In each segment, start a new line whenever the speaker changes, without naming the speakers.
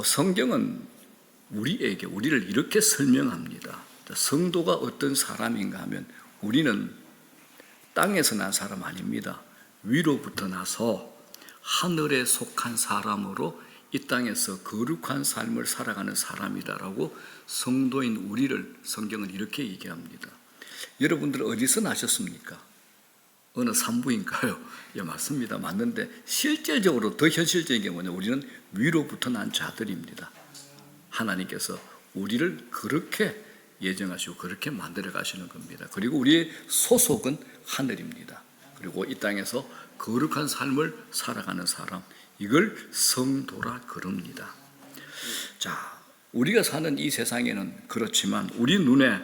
성경은 우리를 이렇게 설명합니다. 성도가 어떤 사람인가 하면 우리는 땅에서 난 사람 아닙니다. 위로부터 나서 하늘에 속한 사람으로 이 땅에서 거룩한 삶을 살아가는 사람이다라고 성도인 우리를 성경은 이렇게 얘기합니다. 여러분들 어디서 나셨습니까? 어느 산부인가요? 예, 맞습니다. 맞는데 실질적으로 더 현실적인 게 뭐냐? 우리는 위로부터 난 자들입니다. 하나님께서 우리를 그렇게 예정하시고 그렇게 만들어 가시는 겁니다. 그리고 우리의 소속은 하늘입니다. 그리고 이 땅에서 거룩한 삶을 살아가는 사람, 이걸 성도라 그럽니다. 자, 우리가 사는 이 세상에는 그렇지만 우리 눈에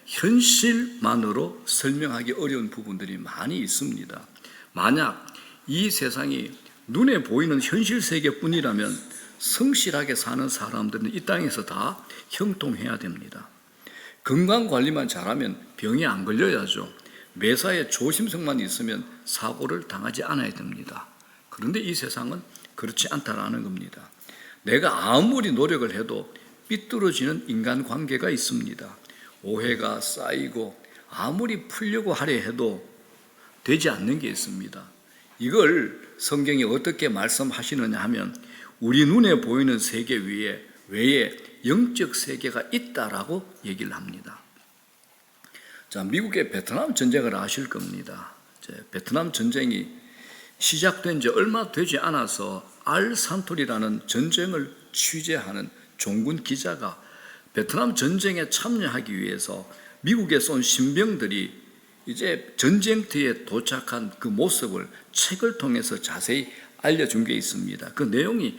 현실만으로 설명하기 어려운 부분들이 많이 있습니다. 만약 이 세상이 눈에 보이는 현실 세계뿐이라면 성실하게 사는 사람들은 이 땅에서 다 형통해야 됩니다. 건강관리만 잘하면 병에 안 걸려야죠. 매사에 조심성만 있으면 사고를 당하지 않아야 됩니다. 그런데 이 세상은 그렇지 않다라는 겁니다. 내가 아무리 노력을 해도 삐뚤어지는 인간관계가 있습니다. 오해가 쌓이고 아무리 풀려고 하려 해도 되지 않는 게 있습니다. 이걸 성경이 어떻게 말씀하시느냐 하면 우리 눈에 보이는 세계 외에 영적 세계가 있다라고 얘기를 합니다. 자, 미국의 베트남 전쟁을 아실 겁니다. 베트남 전쟁이 시작된 지 얼마 되지 않아서 알산토리라는 전쟁을 취재하는 종군 기자가 베트남 전쟁에 참여하기 위해서 미국에서 온 신병들이 이제 전쟁터에 도착한 그 모습을 책을 통해서 자세히 알려준 게 있습니다. 그 내용이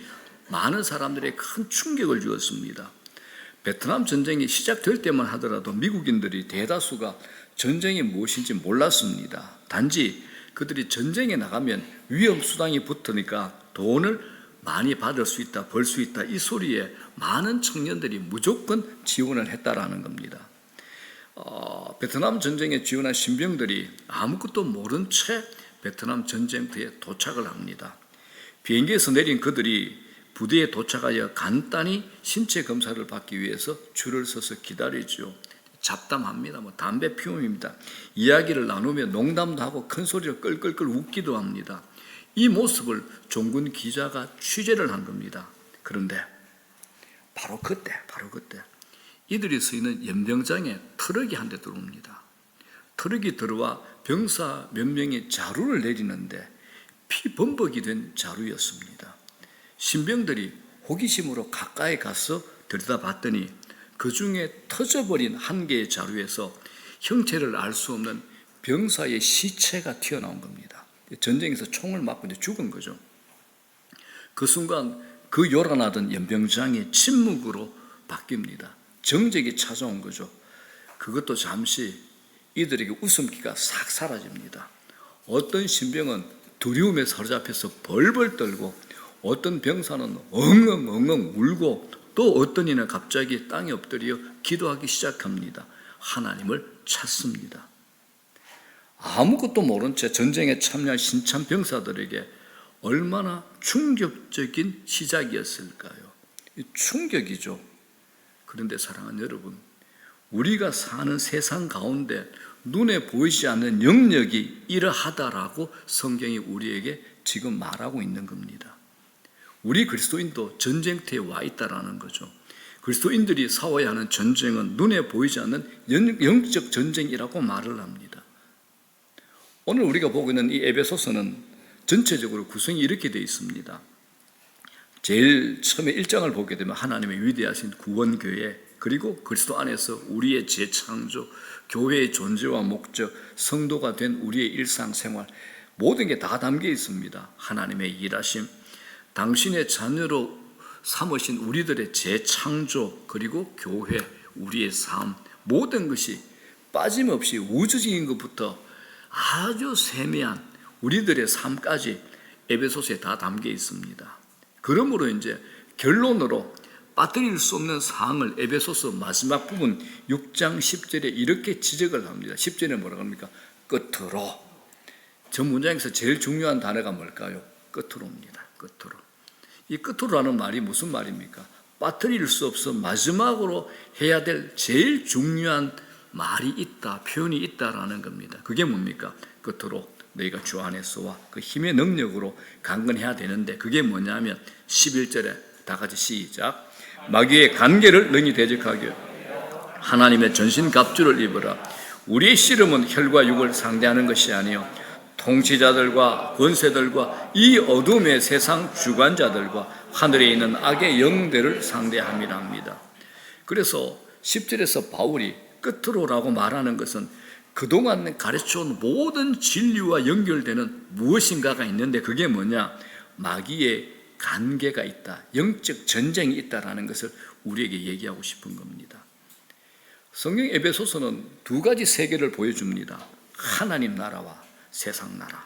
많은 사람들에게 큰 충격을 주었습니다. 베트남 전쟁이 시작될 때만 하더라도 미국인들이 대다수가 전쟁이 무엇인지 몰랐습니다. 단지 그들이 전쟁에 나가면 위험수당이 붙으니까 돈을 많이 받을 수 있다, 벌 수 있다, 이 소리에 많은 청년들이 무조건 지원을 했다라는 겁니다. 베트남 전쟁에 지원한 신병들이 아무것도 모른 채 베트남 전쟁터에 도착을 합니다. 비행기에서 내린 그들이 부대에 도착하여 간단히 신체 검사를 받기 위해서 줄을 서서 기다리죠. 잡담합니다. 담배 피움입니다. 이야기를 나누며 농담도 하고 큰 소리로 끌끌끌 웃기도 합니다. 이 모습을 종군 기자가 취재를 한 겁니다. 그런데 바로 그때 이들이 쓰이는 연병장에 트럭이 한 대 들어옵니다. 트럭이 들어와 병사 몇 명이 자루를 내리는데 피범벅이 된 자루였습니다. 신병들이 호기심으로 가까이 가서 들여다봤더니 그 중에 터져버린 한 개의 자루에서 형체를 알 수 없는 병사의 시체가 튀어나온 겁니다. 전쟁에서 총을 맞고 이제 죽은 거죠. 그 순간 그 요란하던 연병장이 침묵으로 바뀝니다. 정적이 찾아온 거죠. 그것도 잠시 이들에게 웃음기가 싹 사라집니다. 어떤 신병은 두려움에 사로잡혀서 벌벌 떨고 어떤 병사는 엉엉 울고 또 어떤 이는 갑자기 땅에 엎드려 기도하기 시작합니다. 하나님을 찾습니다. 아무것도 모른 채 전쟁에 참여한 신참 병사들에게 얼마나 충격적인 시작이었을까요? 충격이죠. 그런데 사랑하는 여러분, 우리가 사는 세상 가운데 눈에 보이지 않는 영역이 이러하다라고 성경이 우리에게 지금 말하고 있는 겁니다. 우리 그리스도인도 전쟁터에 와 있다라는 거죠. 그리스도인들이 싸워야 하는 전쟁은 눈에 보이지 않는 영적 전쟁이라고 말을 합니다. 오늘 우리가 보고 있는 이 에베소서는 전체적으로 구성이 이렇게 되어 있습니다. 제일 처음에 1장을 보게 되면 하나님의 위대하신 구원교회, 그리고 그리스도 안에서 우리의 재창조, 교회의 존재와 목적, 성도가 된 우리의 일상생활, 모든 게 다 담겨 있습니다. 하나님의 일하심, 당신의 자녀로 삼으신 우리들의 재창조, 그리고 교회, 우리의 삶, 모든 것이 빠짐없이 우주적인 것부터 아주 세미한 우리들의 삶까지 에베소서에 다 담겨 있습니다. 그러므로 이제 결론으로 빠뜨릴 수 없는 사항을 에베소서 마지막 부분 6장 10절에 이렇게 지적을 합니다. 10절에 뭐라고 합니까? 끝으로. 저 문장에서 제일 중요한 단어가 뭘까요? 끝으로입니다. 끝으로. 이 끝으로라는 말이 무슨 말입니까? 빠뜨릴 수 없어 마지막으로 해야 될 제일 중요한 말이 있다, 표현이 있다라는 겁니다. 그게 뭡니까? 끝으로 너희가 주 안에서와 그 힘의 능력으로 강건해야 되는데, 그게 뭐냐면 11절에 다 같이 시작. 마귀의 관계를 능히 대적하기 하나님의 전신갑주를 입으라. 우리의 씨름은 혈과 육을 상대하는 것이 아니요 통치자들과 권세들과 이 어둠의 세상 주관자들과 하늘에 있는 악의 영들을 상대함이라 합니다. 그래서 10절에서 바울이 끝으로라고 말하는 것은 그동안 가르쳐온 모든 진리와 연결되는 무엇인가가 있는데, 그게 뭐냐? 마귀의 관계가 있다, 영적 전쟁이 있다라는 것을 우리에게 얘기하고 싶은 겁니다. 성경 에베소서는 두 가지 세계를 보여줍니다. 하나님 나라와 세상 나라,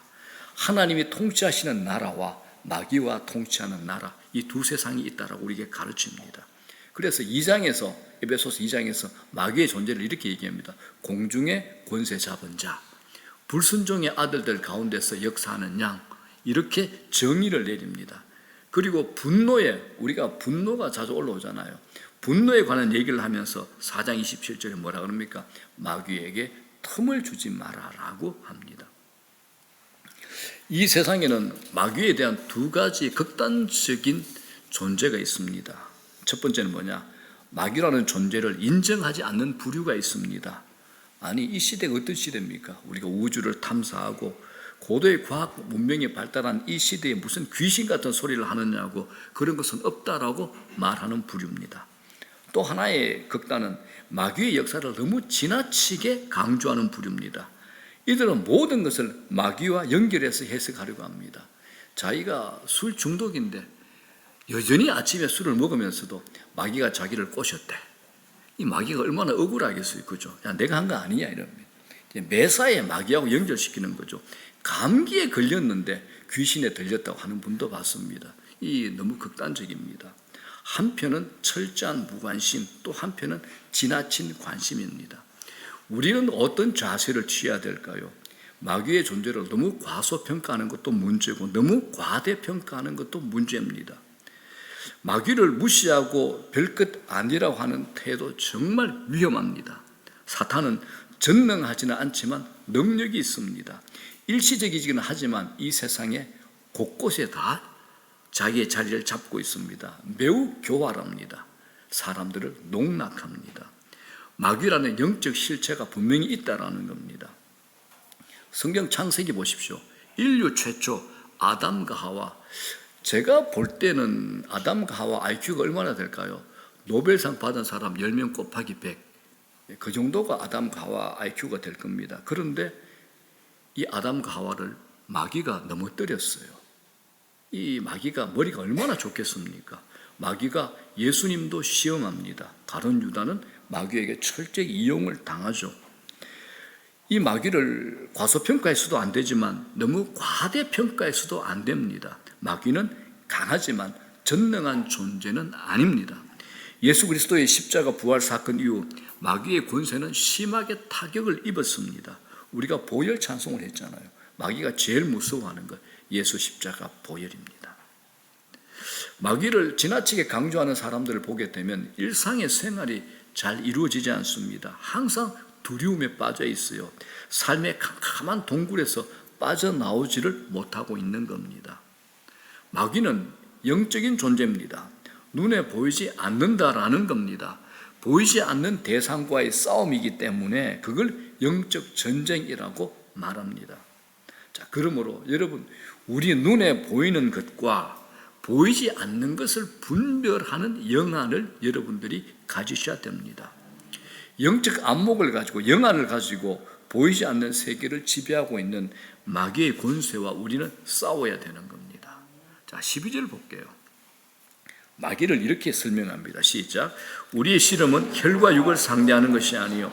하나님이 통치하시는 나라와 마귀와 통치하는 나라, 이 두 세상이 있다라고 우리에게 가르칩니다. 그래서 2장에서, 에베소서 2장에서 마귀의 존재를 이렇게 얘기합니다. 공중의 권세 잡은 자, 불순종의 아들들 가운데서 역사하는 양, 이렇게 정의를 내립니다. 그리고 분노에, 우리가 분노가 자주 올라오잖아요. 분노에 관한 얘기를 하면서 4장 27절에 뭐라 그럽니까? 마귀에게 틈을 주지 마라라고 합니다. 이 세상에는 마귀에 대한 두 가지 극단적인 존재가 있습니다. 첫 번째는 뭐냐? 마귀라는 존재를 인정하지 않는 부류가 있습니다. 아니, 이 시대가 어떤 시대입니까? 우리가 우주를 탐사하고 고도의 과학 문명이 발달한 이 시대에 무슨 귀신 같은 소리를 하느냐고, 그런 것은 없다라고 말하는 부류입니다. 또 하나의 극단은 마귀의 역사를 너무 지나치게 강조하는 부류입니다. 이들은 모든 것을 마귀와 연결해서 해석하려고 합니다. 자기가 술 중독인데 여전히 아침에 술을 먹으면서도 마귀가 자기를 꼬셨대. 이 마귀가 얼마나 억울하겠어요, 그죠? 야, 내가 한 거 아니냐, 이럽니다. 매사에 마귀하고 연결시키는 거죠. 감기에 걸렸는데 귀신에 들렸다고 하는 분도 봤습니다. 이 너무 극단적입니다. 한편은 철저한 무관심, 또 한편은 지나친 관심입니다. 우리는 어떤 자세를 취해야 될까요? 마귀의 존재를 너무 과소평가하는 것도 문제고 너무 과대평가하는 것도 문제입니다. 마귀를 무시하고 별것 아니라고 하는 태도 정말 위험합니다. 사탄은 전능하지는 않지만 능력이 있습니다. 일시적이기는 하지만 이 세상에 곳곳에 다 자기의 자리를 잡고 있습니다. 매우 교활합니다. 사람들을 농락합니다. 마귀라는 영적 실체가 분명히 있다라는 겁니다. 성경 창세기 보십시오. 인류 최초 아담과 하와, 제가 볼 때는 아담과 하와 IQ가 얼마나 될까요? 노벨상 받은 사람 10명 곱하기 100, 그 정도가 아담과 하와 IQ가 될 겁니다. 그런데 이 아담과 하와를 마귀가 넘어뜨렸어요. 이 마귀가 머리가 얼마나 좋겠습니까? 마귀가 예수님도 시험합니다. 가룟 유다는 마귀에게 철저히 이용을 당하죠. 이 마귀를 과소평가해서도 안 되지만 너무 과대평가해서도 안 됩니다. 마귀는 강하지만 전능한 존재는 아닙니다. 예수 그리스도의 십자가 부활 사건 이후 마귀의 권세는 심하게 타격을 입었습니다. 우리가 보혈 찬송을 했잖아요. 마귀가 제일 무서워하는 것, 예수 십자가 보혈입니다. 마귀를 지나치게 강조하는 사람들을 보게 되면 일상의 생활이 잘 이루어지지 않습니다. 항상 두려움에 빠져 있어요. 삶의 캄캄한 동굴에서 빠져나오지를 못하고 있는 겁니다. 마귀는 영적인 존재입니다. 눈에 보이지 않는다라는 겁니다. 보이지 않는 대상과의 싸움이기 때문에 그걸 영적 전쟁이라고 말합니다. 자, 그러므로 여러분, 우리 눈에 보이는 것과 보이지 않는 것을 분별하는 영안을 여러분들이 가지셔야 됩니다. 영적 안목을 가지고, 영안을 가지고 보이지 않는 세계를 지배하고 있는 마귀의 권세와 우리는 싸워야 되는 겁니다. 자, 12절 볼게요. 마귀를 이렇게 설명합니다. 시작. 우리의 씨름은 혈과 육을 상대하는 것이 아니요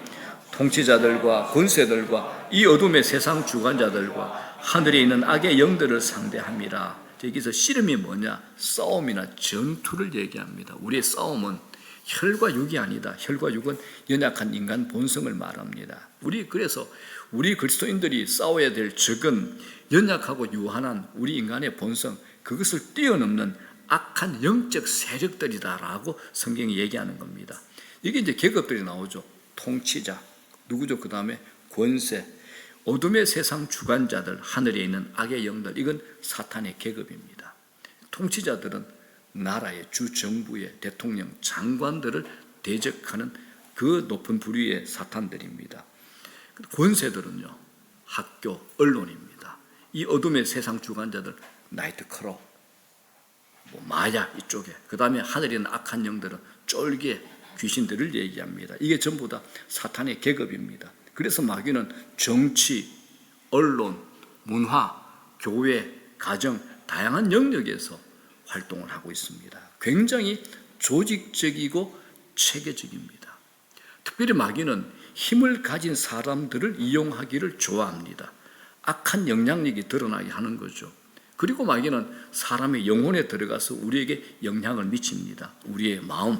통치자들과 권세들과 이 어둠의 세상 주관자들과 하늘에 있는 악의 영들을 상대함이라. 여기서 씨름이 뭐냐? 싸움이나 전투를 얘기합니다. 우리의 싸움은 혈과 육이 아니다. 혈과 육은 연약한 인간 본성을 말합니다. 그래서 우리 그리스도인들이 싸워야 될 적은 연약하고 유한한 우리 인간의 본성, 그것을 뛰어넘는 악한 영적 세력들이다라고 성경이 얘기하는 겁니다. 이게 이제 계급들이 나오죠. 통치자, 누구죠? 그 다음에 권세, 어둠의 세상 주관자들, 하늘에 있는 악의 영들, 이건 사탄의 계급입니다. 통치자들은 나라의 주정부의 대통령, 장관들을 대적하는 그 높은 부류의 사탄들입니다. 권세들은요, 학교, 언론입니다. 이 어둠의 세상 주관자들, 나이트클럽, 마약 이쪽에, 그 다음에 하늘에 있는 악한 영들은 쫄개, 귀신들을 얘기합니다. 이게 전부 다 사탄의 계급입니다. 그래서 마귀는 정치, 언론, 문화, 교회, 가정, 다양한 영역에서 활동을 하고 있습니다. 굉장히 조직적이고 체계적입니다. 특별히 마귀는 힘을 가진 사람들을 이용하기를 좋아합니다. 악한 영향력이 드러나게 하는 거죠. 그리고 마귀는 사람의 영혼에 들어가서 우리에게 영향을 미칩니다. 우리의 마음,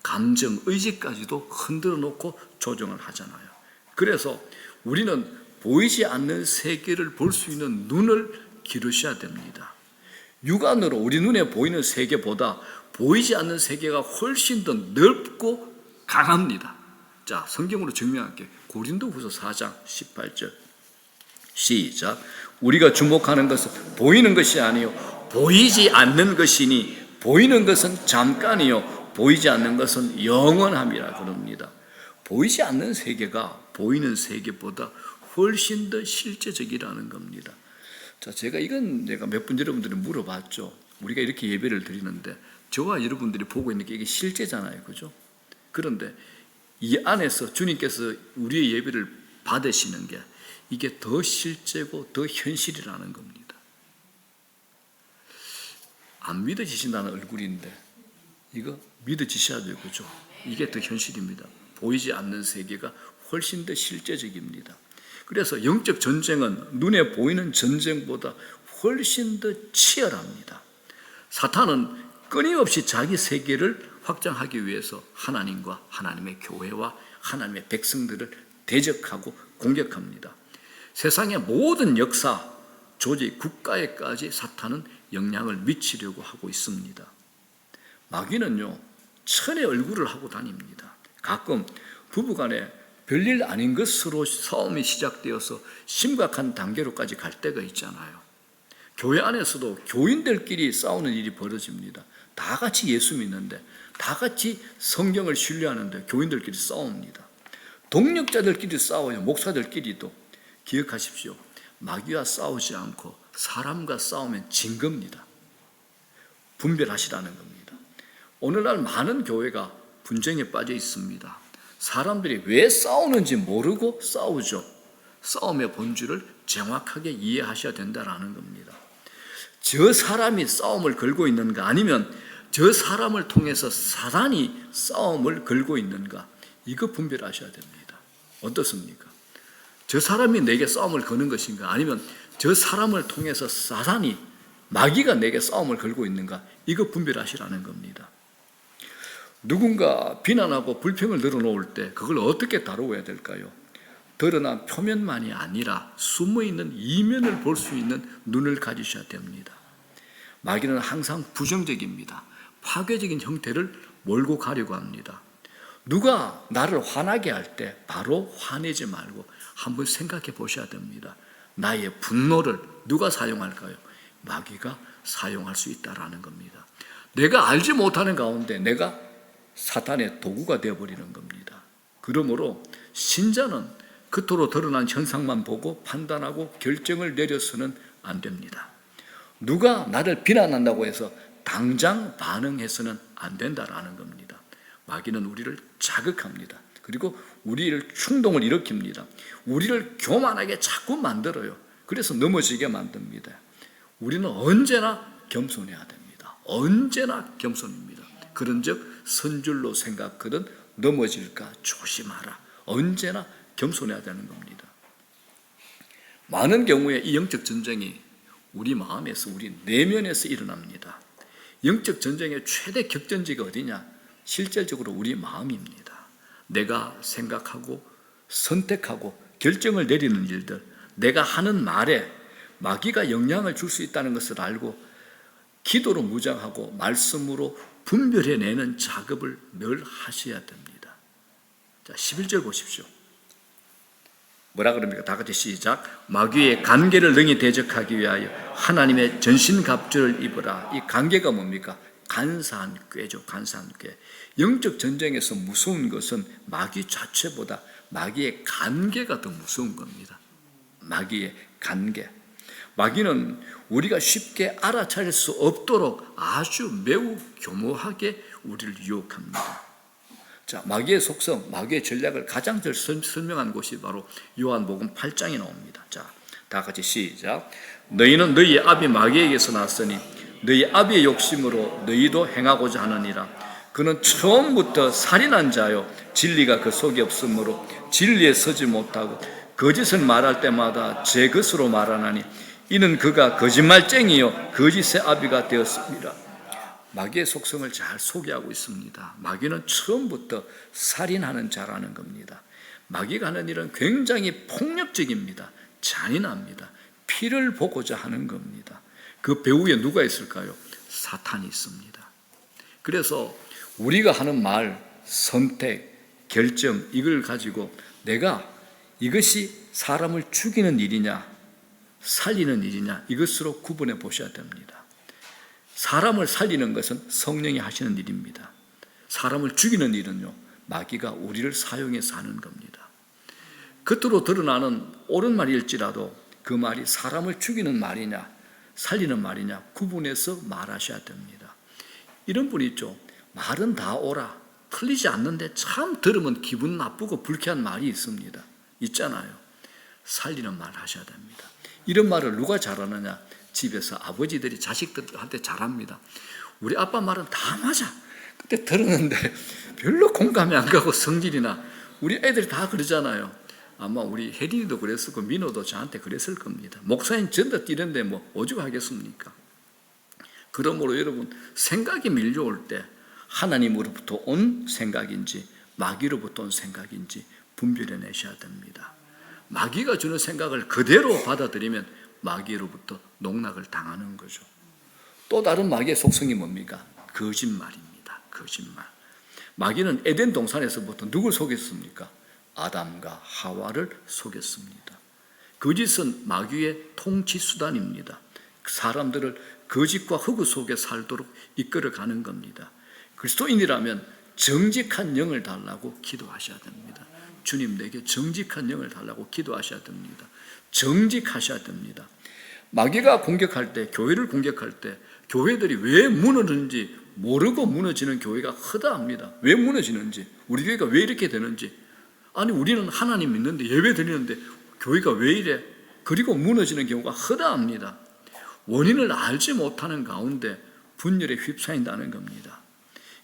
감정, 의지까지도 흔들어 놓고 조정을 하잖아요. 그래서 우리는 보이지 않는 세계를 볼 수 있는 눈을 기르셔야 됩니다. 육안으로 우리 눈에 보이는 세계보다 보이지 않는 세계가 훨씬 더 넓고 강합니다. 자, 성경으로 증명할게요. 고린도후서 4장 18절 시작. 우리가 주목하는 것은 보이는 것이 아니요 보이지 않는 것이니 보이는 것은 잠깐이요 보이지 않는 것은 영원함이라 그럽니다. 보이지 않는 세계가 보이는 세계보다 훨씬 더 실제적이라는 겁니다. 자, 제가 몇 분 여러분들이 물어봤죠. 우리가 이렇게 예배를 드리는데 저와 여러분들이 보고 있는 게 이게 실제잖아요, 그죠? 그런데 이 안에서 주님께서 우리의 예배를 받으시는 게 이게 더 실제고 더 현실이라는 겁니다. 안 믿어지신다는 얼굴인데 이거 믿어지셔야 돼요, 그죠? 이게 더 현실입니다. 보이지 않는 세계가 훨씬 더 실제적입니다. 그래서 영적 전쟁은 눈에 보이는 전쟁보다 훨씬 더 치열합니다. 사탄은 끊임없이 자기 세계를 확장하기 위해서 하나님과 하나님의 교회와 하나님의 백성들을 대적하고 공격합니다. 세상의 모든 역사, 조직, 국가에까지 사탄은 영향을 미치려고 하고 있습니다. 마귀는요, 천의 얼굴을 하고 다닙니다. 가끔 부부간에 별일 아닌 것으로 싸움이 시작되어서 심각한 단계로까지 갈 때가 있잖아요. 교회 안에서도 교인들끼리 싸우는 일이 벌어집니다. 다 같이 예수 믿는데, 다 같이 성경을 신뢰하는데 교인들끼리 싸웁니다. 동력자들끼리 싸워요. 목사들끼리도. 기억하십시오. 마귀와 싸우지 않고 사람과 싸우면 진 겁니다. 분별하시라는 겁니다. 오늘날 많은 교회가 분쟁에 빠져 있습니다. 사람들이 왜 싸우는지 모르고 싸우죠. 싸움의 본질을 정확하게 이해하셔야 된다는 겁니다. 저 사람이 싸움을 걸고 있는가, 아니면 저 사람을 통해서 사단이 싸움을 걸고 있는가, 이거 분별하셔야 됩니다. 어떻습니까? 저 사람이 내게 싸움을 거는 것인가, 아니면 저 사람을 통해서 사단이, 마귀가 내게 싸움을 걸고 있는가, 이거 분별하시라는 겁니다. 누군가 비난하고 불평을 늘어놓을 때 그걸 어떻게 다루어야 될까요? 드러난 표면만이 아니라 숨어있는 이면을 볼 수 있는 눈을 가지셔야 됩니다. 마귀는 항상 부정적입니다. 파괴적인 형태를 몰고 가려고 합니다. 누가 나를 화나게 할 때 바로 화내지 말고 한번 생각해 보셔야 됩니다. 나의 분노를 누가 사용할까요? 마귀가 사용할 수 있다는 겁니다. 내가 알지 못하는 가운데 내가 사탄의 도구가 되어버리는 겁니다. 그러므로 신자는 겉으로 드러난 현상만 보고 판단하고 결정을 내려서는 안 됩니다. 누가 나를 비난한다고 해서 당장 반응해서는 안 된다는 겁니다. 마귀는 우리를 자극합니다. 그리고 우리를 충동을 일으킵니다. 우리를 교만하게 자꾸 만들어요. 그래서 넘어지게 만듭니다. 우리는 언제나 겸손해야 됩니다. 언제나 겸손입니다. 그런즉 선줄로 생각하든 넘어질까 조심하라. 언제나 겸손해야 되는 겁니다. 많은 경우에 이 영적 전쟁이 우리 마음에서, 우리 내면에서 일어납니다. 영적 전쟁의 최대 격전지가 어디냐? 실질적으로 우리 마음입니다. 내가 생각하고 선택하고 결정을 내리는 일들, 내가 하는 말에 마귀가 영향을 줄 수 있다는 것을 알고 기도로 무장하고 말씀으로 분별해내는 작업을 늘 하셔야 됩니다. 자, 11절 보십시오. 뭐라 그럽니까? 다 같이 시작. 마귀의 관계를 능히 대적하기 위하여 하나님의 전신갑주를 입으라. 이 관계가 뭡니까? 간사한 꾀죠. 간사한 꾀. 영적 전쟁에서 무서운 것은 마귀 자체보다 마귀의 관계가 더 무서운 겁니다. 마귀의 관계. 마귀는 우리가 쉽게 알아차릴 수 없도록 아주 매우 교모하게 우리를 유혹합니다. 자, 마귀의 속성, 마귀의 전략을 가장 잘 설명한 곳이 바로 요한복음 8장에 나옵니다. 자, 다 같이 시작. 너희는 너희 아비 마귀에게서 났으니 너희 아비의 욕심으로 너희도 행하고자 하느니라. 그는 처음부터 살인한 자요 진리가 그 속에 없으므로 진리에 서지 못하고 거짓을 말할 때마다 제 것으로 말하나니 이는 그가 거짓말쟁이요 거짓의 아비가 되었습니다. 마귀의 속성을 잘 소개하고 있습니다. 마귀는 처음부터 살인하는 자라는 겁니다. 마귀가 하는 일은 굉장히 폭력적입니다. 잔인합니다. 피를 보고자 하는 겁니다. 그 배후에 누가 있을까요? 사탄이 있습니다. 그래서 우리가 하는 말, 선택, 결정 이걸 가지고 내가 이것이 사람을 죽이는 일이냐 살리는 일이냐 이것으로 구분해 보셔야 됩니다. 사람을 살리는 것은 성령이 하시는 일입니다. 사람을 죽이는 일은요 마귀가 우리를 사용해서 하는 겁니다. 겉으로 드러나는 옳은 말일지라도 그 말이 사람을 죽이는 말이냐 살리는 말이냐 구분해서 말하셔야 됩니다. 이런 분이 있죠. 말은 다 옳아 틀리지 않는데 참 들으면 기분 나쁘고 불쾌한 말이 있습니다. 있잖아요. 살리는 말 하셔야 됩니다. 이런 말을 누가 잘하느냐? 집에서 아버지들이 자식들한테 잘합니다. 우리 아빠 말은 다 맞아. 그때 들었는데 별로 공감이 안 가고 성질이나 우리 애들이 다 그러잖아요. 아마 우리 혜린이도 그랬었고 민호도 저한테 그랬을 겁니다. 목사님 전도 뛰는데 뭐 오죽하겠습니까? 그러므로 여러분 생각이 밀려올 때 하나님으로부터 온 생각인지 마귀로부터 온 생각인지 분별해내셔야 됩니다. 마귀가 주는 생각을 그대로 받아들이면 마귀로부터 농락을 당하는 거죠. 또 다른 마귀의 속성이 뭡니까? 거짓말입니다. 거짓말. 마귀는 에덴 동산에서부터 누굴 속였습니까? 아담과 하와를 속였습니다. 거짓은 마귀의 통치 수단입니다. 사람들을 거짓과 허구 속에 살도록 이끌어가는 겁니다. 그리스도인이라면 정직한 영을 달라고 기도하셔야 됩니다. 주님 내게 정직한 영을 달라고 기도하셔야 됩니다. 정직하셔야 됩니다. 마귀가 공격할 때, 교회를 공격할 때 교회들이 왜 무너지는지 모르고 무너지는 교회가 허다합니다. 왜 무너지는지, 우리 교회가 왜 이렇게 되는지. 아니 우리는 하나님 믿는데 예배 드리는데 교회가 왜 이래? 그리고 무너지는 경우가 허다합니다. 원인을 알지 못하는 가운데 분열에 휩싸인다는 겁니다.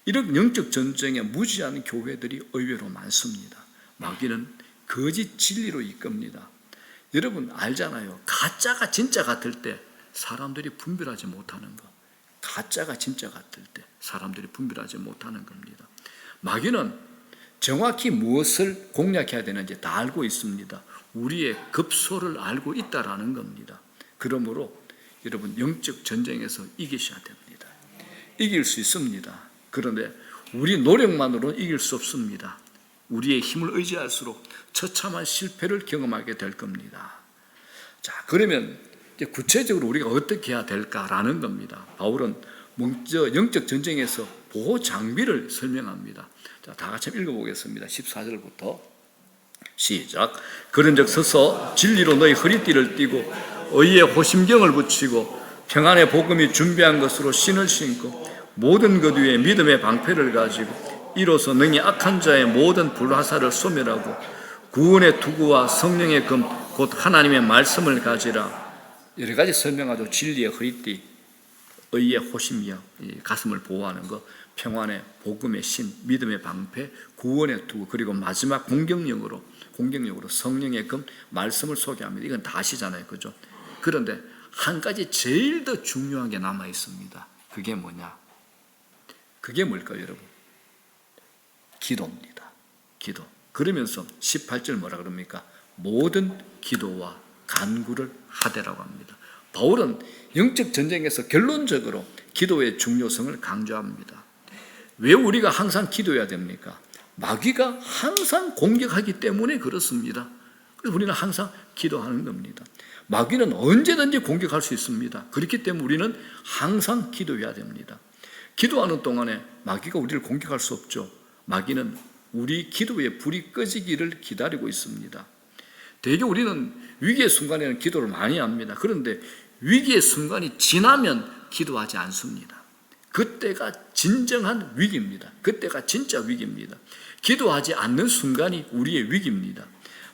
이런 영적 전쟁에 무지한 교회들이 의외로 많습니다. 마귀는 거짓 진리로 이끕니다. 여러분 알잖아요. 가짜가 진짜 같을 때 사람들이 분별하지 못하는 것. 가짜가 진짜 같을 때 사람들이 분별하지 못하는 겁니다. 마귀는 정확히 무엇을 공략해야 되는지 다 알고 있습니다. 우리의 급소를 알고 있다라는 겁니다. 그러므로 여러분 영적 전쟁에서 이기셔야 됩니다. 이길 수 있습니다. 그런데 우리 노력만으로는 이길 수 없습니다. 우리의 힘을 의지할수록 처참한 실패를 경험하게 될 겁니다. 자, 그러면 이제 구체적으로 우리가 어떻게 해야 될까라는 겁니다. 바울은 먼저 영적 전쟁에서 보호 장비를 설명합니다. 자, 다 같이 읽어보겠습니다. 14절부터 시작. 그런즉 서서 진리로 너희 허리띠를 띠고 의의 호심경을 붙이고 평안의 복음이 준비한 것으로 신을 신고 모든 것 위에 믿음의 방패를 가지고 이로써 능히 악한 자의 모든 불화살을 소멸하고 구원의 투구와 성령의 금 곧 하나님의 말씀을 가지라. 여러 가지 설명하죠. 진리의 허리띠, 의의 호심경, 가슴을 보호하는 것, 평안의 복음의 신, 믿음의 방패, 구원의 투구, 그리고 마지막 공격력으로 성령의 금, 말씀을 소개합니다. 이건 다 아시잖아요, 그죠? 그런데 한 가지 제일 더 중요한 게 남아 있습니다. 그게 뭐냐? 그게 뭘까요, 여러분? 기도입니다. 기도. 그러면서 18절 뭐라 그럽니까? 모든 기도와 간구를 하되라고 합니다. 바울은 영적 전쟁에서 결론적으로 기도의 중요성을 강조합니다. 왜 우리가 항상 기도해야 됩니까? 마귀가 항상 공격하기 때문에 그렇습니다. 그래서 우리는 항상 기도하는 겁니다. 마귀는 언제든지 공격할 수 있습니다. 그렇기 때문에 우리는 항상 기도해야 됩니다. 기도하는 동안에 마귀가 우리를 공격할 수 없죠. 마귀는 우리 기도의 불이 꺼지기를 기다리고 있습니다. 대개 우리는 위기의 순간에는 기도를 많이 합니다. 그런데 위기의 순간이 지나면 기도하지 않습니다. 그때가 진정한 위기입니다. 그때가 진짜 위기입니다. 기도하지 않는 순간이 우리의 위기입니다.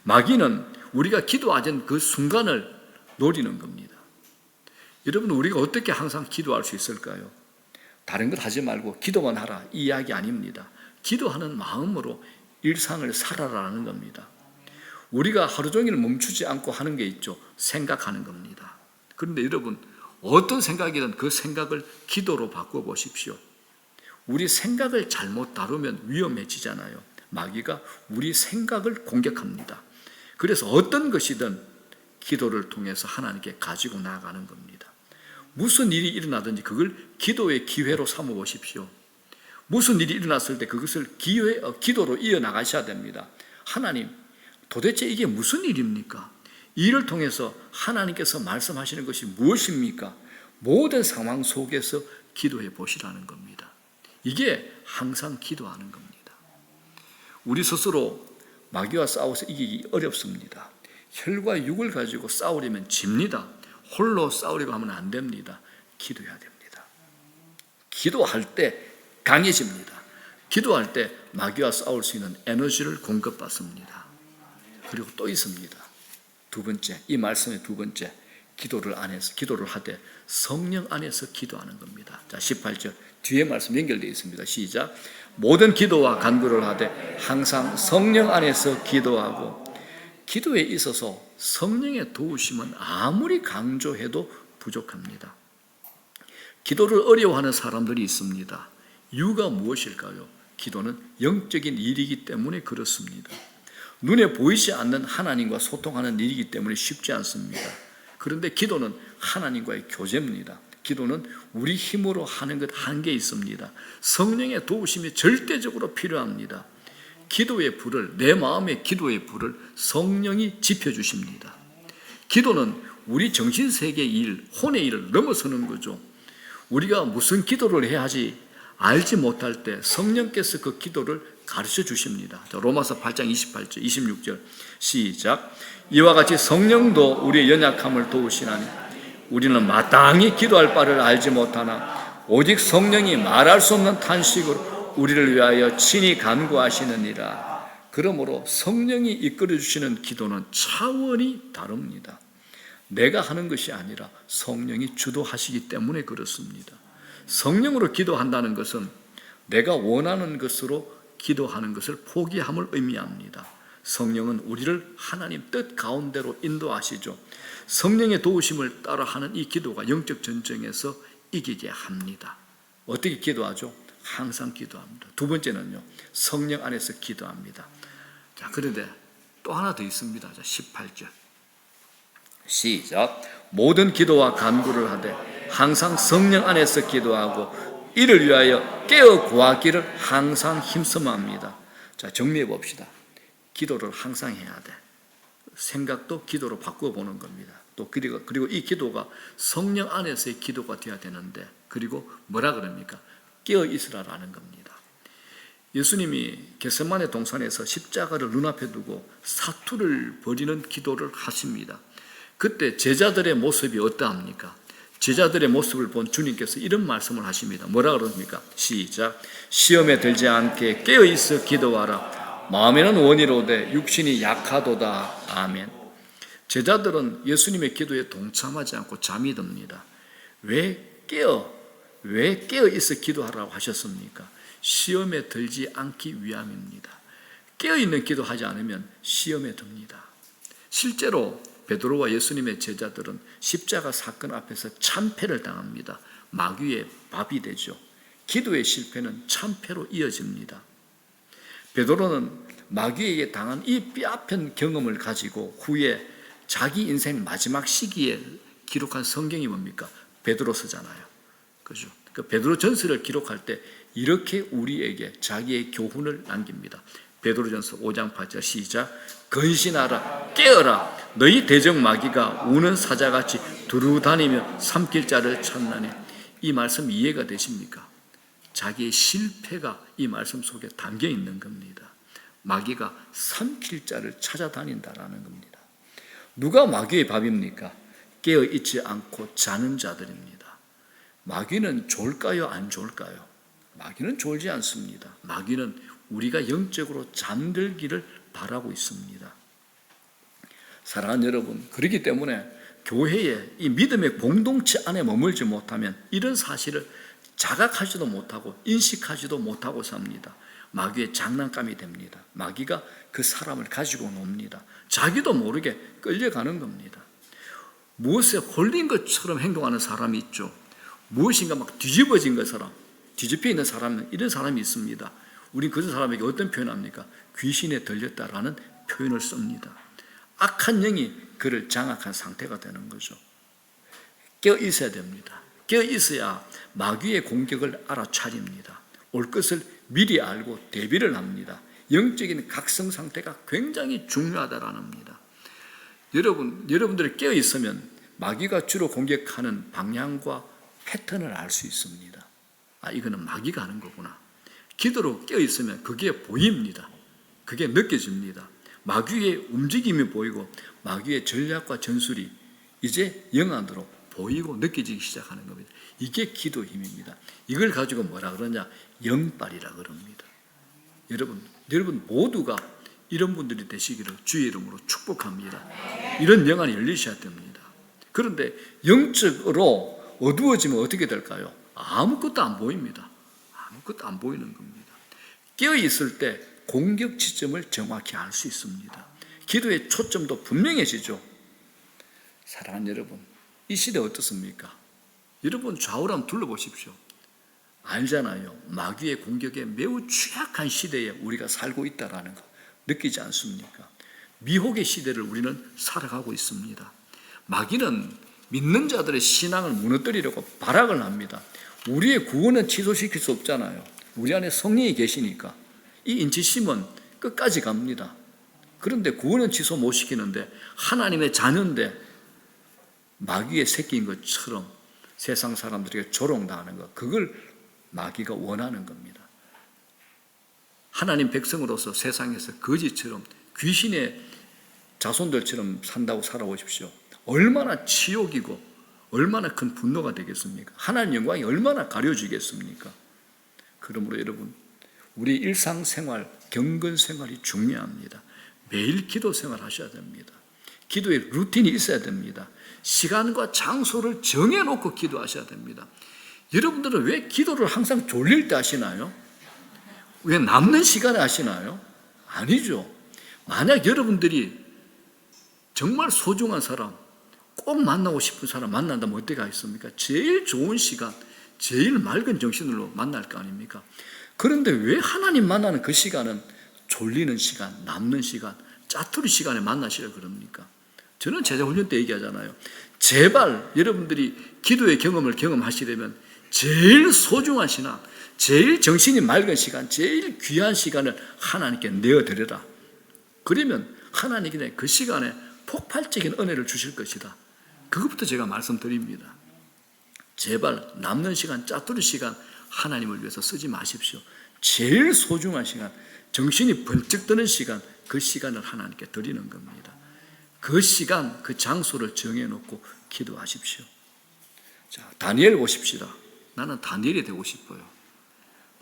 마귀는 우리가 기도하지 않은 그 순간을 노리는 겁니다. 여러분, 우리가 어떻게 항상 기도할 수 있을까요? 다른 것 하지 말고 기도만 하라, 이 이야기 아닙니다. 기도하는 마음으로 일상을 살아라는 겁니다. 우리가 하루 종일 멈추지 않고 하는 게 있죠. 생각하는 겁니다. 그런데 여러분, 어떤 생각이든 그 생각을 기도로 바꿔보십시오. 우리 생각을 잘못 다루면 위험해지잖아요. 마귀가 우리 생각을 공격합니다. 그래서 어떤 것이든 기도를 통해서 하나님께 가지고 나아가는 겁니다. 무슨 일이 일어나든지 그걸 기도의 기회로 삼아 보십시오. 무슨 일이 일어났을 때 그것을 기도로 이어나가셔야 됩니다. 하나님, 도대체 이게 무슨 일입니까? 이 일을 통해서 하나님께서 말씀하시는 것이 무엇입니까? 모든 상황 속에서 기도해 보시라는 겁니다. 이게 항상 기도하는 겁니다. 우리 스스로 마귀와 싸워서 이기기 어렵습니다. 혈과 육을 가지고 싸우려면 집니다. 홀로 싸우려고 하면 안 됩니다. 기도해야 됩니다. 기도할 때 강해집니다. 기도할 때 마귀와 싸울 수 있는 에너지를 공급받습니다. 그리고 또 있습니다. 두 번째, 이 말씀의 두 번째, 기도를 하되 성령 안에서 기도하는 겁니다. 자, 18절 뒤에 말씀 연결되어 있습니다. 시작. 모든 기도와 간구를 하되 항상 성령 안에서 기도하고. 기도에 있어서 성령의 도우심은 아무리 강조해도 부족합니다. 기도를 어려워하는 사람들이 있습니다. 이유가 무엇일까요? 기도는 영적인 일이기 때문에 그렇습니다. 눈에 보이지 않는 하나님과 소통하는 일이기 때문에 쉽지 않습니다. 그런데 기도는 하나님과의 교제입니다. 기도는 우리 힘으로 하는 것 한계 있습니다. 성령의 도우심이 절대적으로 필요합니다. 기도의 불을, 내 마음의 기도의 불을 성령이 지펴주십니다. 기도는 우리 정신세계의 일, 혼의 일을 넘어서는 거죠. 우리가 무슨 기도를 해야 하지 알지 못할 때 성령께서 그 기도를 가르쳐 주십니다. 로마서 8장 28절, 26절 시작. 이와 같이 성령도 우리의 연약함을 도우시나니 우리는 마땅히 기도할 바를 알지 못하나 오직 성령이 말할 수 없는 탄식으로 우리를 위하여 친히 간구하시느니라. 그러므로 성령이 이끌어 주시는 기도는 차원이 다릅니다. 내가 하는 것이 아니라 성령이 주도하시기 때문에 그렇습니다. 성령으로 기도한다는 것은 내가 원하는 것으로 기도하는 것을 포기함을 의미합니다. 성령은 우리를 하나님 뜻 가운데로 인도하시죠. 성령의 도우심을 따라하는 이 기도가 영적 전쟁에서 이기게 합니다. 어떻게 기도하죠? 항상 기도합니다. 두 번째는요, 성령 안에서 기도합니다. 자, 그런데 또 하나 더 있습니다. 자, 18절 시작. 모든 기도와 간구를 하되 항상 성령 안에서 기도하고 이를 위하여 깨어 구하기를 항상 힘써합니다. 자, 정리해 봅시다. 기도를 항상 해야 돼. 생각도 기도로 바꿔보는 겁니다. 또 그리고 이 기도가 성령 안에서의 기도가 되어야 되는데, 그리고 뭐라 그럽니까? 깨어 있으라라는 겁니다. 예수님이 겟세마네 동산에서 십자가를 눈앞에 두고 사투를 벌이는 기도를 하십니다. 그때 제자들의 모습이 어떠합니까? 제자들의 모습을 본 주님께서 이런 말씀을 하십니다. 뭐라 그럽니까? 시작. 시험에 들지 않게 깨어 있어 기도하라. 마음에는 원이로되 육신이 약하도다. 아멘. 제자들은 예수님의 기도에 동참하지 않고 잠이 듭니다. 왜 깨어 있어 기도하라고 하셨습니까? 시험에 들지 않기 위함입니다. 깨어있는 기도하지 않으면 시험에 듭니다. 실제로 베드로와 예수님의 제자들은 십자가 사건 앞에서 참패를 당합니다. 마귀의 밥이 되죠. 기도의 실패는 참패로 이어집니다. 베드로는 마귀에게 당한 이 뼈아픈 경험을 가지고 후에 자기 인생 마지막 시기에 기록한 성경이 뭡니까? 베드로서잖아요. 그죠? 그 베드로 전서를 기록할 때 이렇게 우리에게 자기의 교훈을 남깁니다. 베드로전서 5장 8절 시작. 근신하라, 깨어라. 너희 대적 마귀가 우는 사자같이 두루 다니며 삼킬 자를 찾나니. 이 말씀 이해가 되십니까? 자기의 실패가 이 말씀 속에 담겨 있는 겁니다. 마귀가 삼킬 자를 찾아다닌다라는 겁니다. 누가 마귀의 밥입니까? 깨어 있지 않고 자는 자들입니다. 마귀는 좋을까요? 안 좋을까요? 마귀는 졸지 않습니다. 마귀는 우리가 영적으로 잠들기를 바라고 있습니다. 사랑하는 여러분, 그렇기 때문에 교회에 이 믿음의 공동체 안에 머물지 못하면 이런 사실을 자각하지도 못하고 인식하지도 못하고 삽니다. 마귀의 장난감이 됩니다. 마귀가 그 사람을 가지고 놉니다. 자기도 모르게 끌려가는 겁니다. 무엇에 홀린 것처럼 행동하는 사람이 있죠. 무엇인가 막 뒤집어진 것처럼 뒤집혀 있는 사람은 이런 사람이 있습니다. 우린 그런 사람에게 어떤 표현을 합니까? 귀신에 들렸다라는 표현을 씁니다. 악한 영이 그를 장악한 상태가 되는 거죠. 깨어 있어야 됩니다. 깨어 있어야 마귀의 공격을 알아차립니다. 올 것을 미리 알고 대비를 합니다. 영적인 각성 상태가 굉장히 중요하다라는 겁니다. 여러분들이 깨어 있으면 마귀가 주로 공격하는 방향과 패턴을 알 수 있습니다. 아, 이거는 마귀가 하는 거구나. 기도로 깨어 있으면 그게 보입니다. 그게 느껴집니다. 마귀의 움직임이 보이고 마귀의 전략과 전술이 이제 영안으로 보이고 느껴지기 시작하는 겁니다. 이게 기도 힘입니다. 이걸 가지고 뭐라 그러냐? 영빨이라 그럽니다. 여러분 모두가 이런 분들이 되시기를 주의 이름으로 축복합니다. 이런 영안이 열리셔야 됩니다. 그런데 영적으로 어두워지면 어떻게 될까요? 아무것도 안 보입니다. 아무것도 안 보이는 겁니다. 깨어 있을 때 공격 지점을 정확히 알 수 있습니다. 기도의 초점도 분명해지죠. 사랑하는 여러분, 이 시대 어떻습니까? 여러분 좌우를 한번 둘러보십시오. 알잖아요. 마귀의 공격에 매우 취약한 시대에 우리가 살고 있다는 거 느끼지 않습니까? 미혹의 시대를 우리는 살아가고 있습니다. 마귀는 믿는 자들의 신앙을 무너뜨리려고 발악을 합니다. 우리의 구원은 취소시킬 수 없잖아요. 우리 안에 성령이 계시니까 이 인치심은 끝까지 갑니다. 그런데 구원은 취소 못 시키는데 하나님의 자녀인데 마귀의 새끼인 것처럼 세상 사람들에게 조롱당하는 것, 그걸 마귀가 원하는 겁니다. 하나님 백성으로서 세상에서 거지처럼 귀신의 자손들처럼 산다고 살아오십시오. 얼마나 치욕이고 얼마나 큰 분노가 되겠습니까? 하나님 영광이 얼마나 가려지겠습니까? 그러므로 여러분, 우리 일상생활, 경건생활이 중요합니다. 매일 기도생활 하셔야 됩니다. 기도의 루틴이 있어야 됩니다. 시간과 장소를 정해놓고 기도하셔야 됩니다. 여러분들은 왜 기도를 항상 졸릴 때 하시나요? 왜 남는 시간에 하시나요? 아니죠. 만약 여러분들이 정말 소중한 사람, 꼭 만나고 싶은 사람 만난다면 어떻게 하겠습니까? 제일 좋은 시간, 제일 맑은 정신으로 만날 거 아닙니까? 그런데 왜 하나님 만나는 그 시간은 졸리는 시간, 남는 시간, 짜투리 시간에 만나시려 그럽니까? 저는 제자훈련 때 얘기하잖아요. 제발 여러분들이 기도의 경험을 경험하시려면 제일 소중한 시간, 제일 정신이 맑은 시간, 제일 귀한 시간을 하나님께 내어드려라. 그러면 하나님께 그 시간에 폭발적인 은혜를 주실 것이다. 그것부터 제가 말씀드립니다. 제발 남는 시간, 짜투리 시간 하나님을 위해서 쓰지 마십시오. 제일 소중한 시간, 정신이 번쩍 드는 시간, 그 시간을 하나님께 드리는 겁니다. 그 시간, 그 장소를 정해놓고 기도하십시오. 자, 다니엘 보십시다. 나는 다니엘이 되고 싶어요.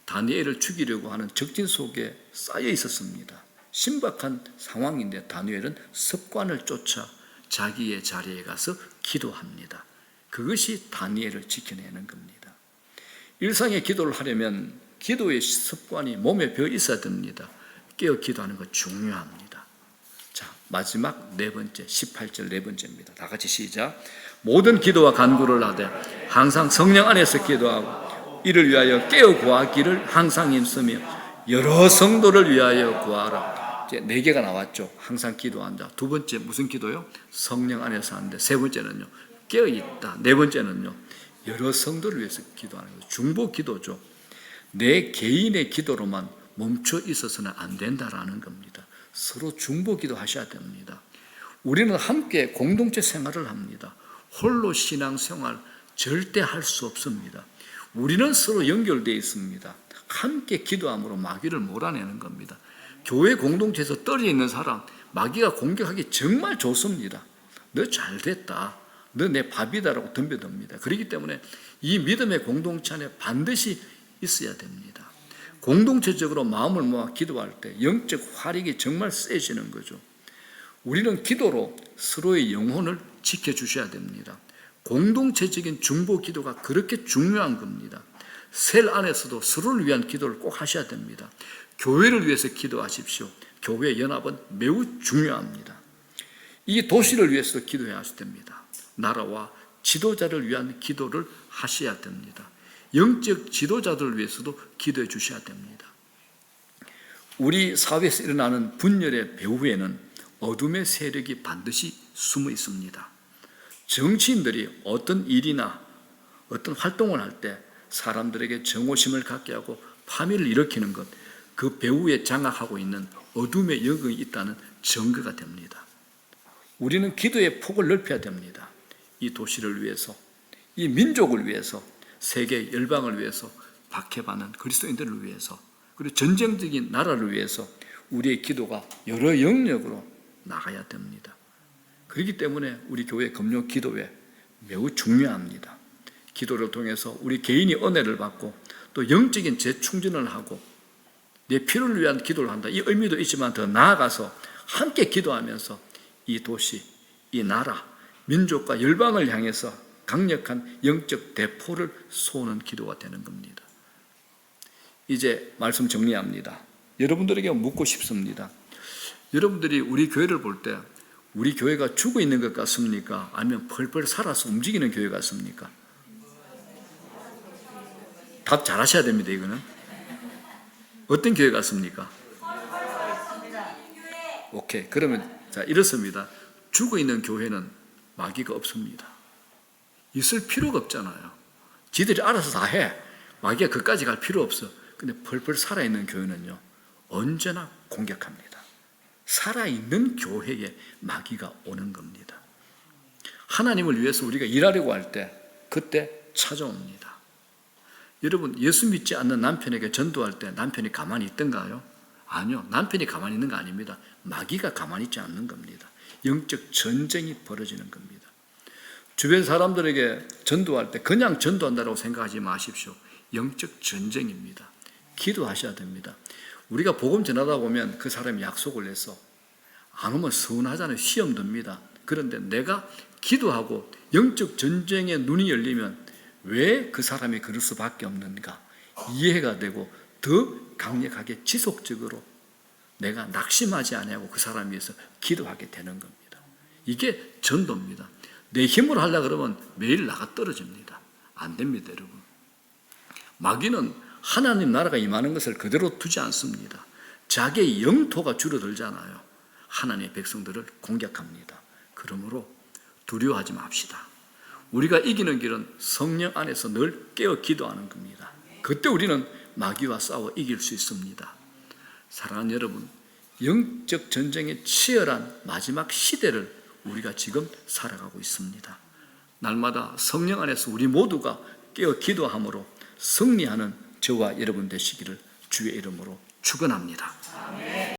다니엘을 죽이려고 하는 적진 속에 쌓여 있었습니다. 신박한 상황인데 다니엘은 습관을 쫓아 자기의 자리에 가서 기도합니다. 그것이 다니엘을 지켜내는 겁니다. 일상의 기도를 하려면 기도의 습관이 몸에 배어 있어야 됩니다. 깨어 기도하는 것 중요합니다. 자, 마지막 네 번째, 18절 네 번째입니다. 다 같이 시작. 모든 기도와 간구를 하되 항상 성령 안에서 기도하고 이를 위하여 깨어 구하기를 항상 힘쓰며 여러 성도를 위하여 구하라. 이제 네 개가 나왔죠. 항상 기도한다. 두 번째 무슨 기도요? 성령 안에서 하는데 세 번째는요, 깨어 있다. 네 번째는요, 여러 성도를 위해서 기도하는 거죠. 중보 기도죠. 내 개인의 기도로만 멈춰 있어서는 안 된다라는 겁니다. 서로 중보 기도하셔야 됩니다. 우리는 함께 공동체 생활을 합니다. 홀로 신앙생활 절대 할 수 없습니다. 우리는 서로 연결되어 있습니다. 함께 기도함으로 마귀를 몰아내는 겁니다. 교회 공동체에서 떨어져 있는 사람, 마귀가 공격하기 정말 좋습니다. 너 잘됐다, 너 내 밥이다라고 덤벼듭니다. 그렇기 때문에 이 믿음의 공동체 안에 반드시 있어야 됩니다. 공동체적으로 마음을 모아 기도할 때 영적 활력이 정말 세지는 거죠. 우리는 기도로 서로의 영혼을 지켜주셔야 됩니다. 공동체적인 중보 기도가 그렇게 중요한 겁니다. 셀 안에서도 서로를 위한 기도를 꼭 하셔야 됩니다. 교회를 위해서 기도하십시오. 교회 연합은 매우 중요합니다. 이 도시를 위해서도 기도해야 됩니다. 나라와 지도자를 위한 기도를 하셔야 됩니다. 영적 지도자들을 위해서도 기도해 주셔야 됩니다. 우리 사회에서 일어나는 분열의 배후에는 어둠의 세력이 반드시 숨어 있습니다. 정치인들이 어떤 일이나 어떤 활동을 할 때 사람들에게 정오심을 갖게 하고 파멸을 일으키는 것, 그 배후에 장악하고 있는 어둠의 영역이 있다는 증거가 됩니다. 우리는 기도의 폭을 넓혀야 됩니다. 이 도시를 위해서, 이 민족을 위해서, 세계 열방을 위해서, 박해받는 그리스도인들을 위해서, 그리고 전쟁적인 나라를 위해서 우리의 기도가 여러 영역으로 나가야 됩니다. 그렇기 때문에 우리 교회 금요 기도회 매우 중요합니다. 기도를 통해서 우리 개인이 은혜를 받고 또 영적인 재충전을 하고 내 필요를 위한 기도를 한다. 이 의미도 있지만 더 나아가서 함께 기도하면서 이 도시, 이 나라, 민족과 열방을 향해서 강력한 영적 대포를 쏘는 기도가 되는 겁니다. 이제 말씀 정리합니다. 여러분들에게 묻고 싶습니다. 여러분들이 우리 교회를 볼 때 우리 교회가 죽어 있는 것 같습니까? 아니면 펄펄 살아서 움직이는 교회 같습니까? 답 잘하셔야 됩니다. 이거는 어떤 교회 같습니까? 오케이. 그러면 자, 이렇습니다. 죽어 있는 교회는 마귀가 없습니다. 있을 필요가 없잖아요. 지들이 알아서 다 해. 마귀가 그까지 갈 필요 없어. 근데 펄펄 살아있는 교회는요, 언제나 공격합니다. 살아있는 교회에 마귀가 오는 겁니다. 하나님을 위해서 우리가 일하려고 할 때 그때 찾아옵니다. 여러분, 예수 믿지 않는 남편에게 전도할 때 남편이 가만히 있던가요? 아니요. 남편이 가만히 있는 거 아닙니다. 마귀가 가만히 있지 않는 겁니다. 영적 전쟁이 벌어지는 겁니다. 주변 사람들에게 전도할 때 그냥 전도한다고 생각하지 마십시오. 영적 전쟁입니다. 기도하셔야 됩니다. 우리가 복음 전하다 보면 그 사람이 약속을 해서 안 오면 서운하잖아요. 시험 듭니다. 그런데 내가 기도하고 영적 전쟁의 눈이 열리면 왜 그 사람이 그럴 수밖에 없는가 이해가 되고 더 강력하게 지속적으로 내가 낙심하지 아니하고 그 사람 위해서 기도하게 되는 겁니다. 이게 전도입니다. 내 힘으로 하려고 그러면 매일 나가 떨어집니다. 안 됩니다, 여러분. 마귀는 하나님 나라가 임하는 것을 그대로 두지 않습니다. 자기의 영토가 줄어들잖아요. 하나님의 백성들을 공격합니다. 그러므로 두려워하지 맙시다. 우리가 이기는 길은 성령 안에서 늘 깨어 기도하는 겁니다. 그때 우리는 마귀와 싸워 이길 수 있습니다. 사랑하는 여러분, 영적 전쟁의 치열한 마지막 시대를 우리가 지금 살아가고 있습니다. 날마다 성령 안에서 우리 모두가 깨어 기도함으로 승리하는 저와 여러분 되시기를 주의 이름으로 축원합니다.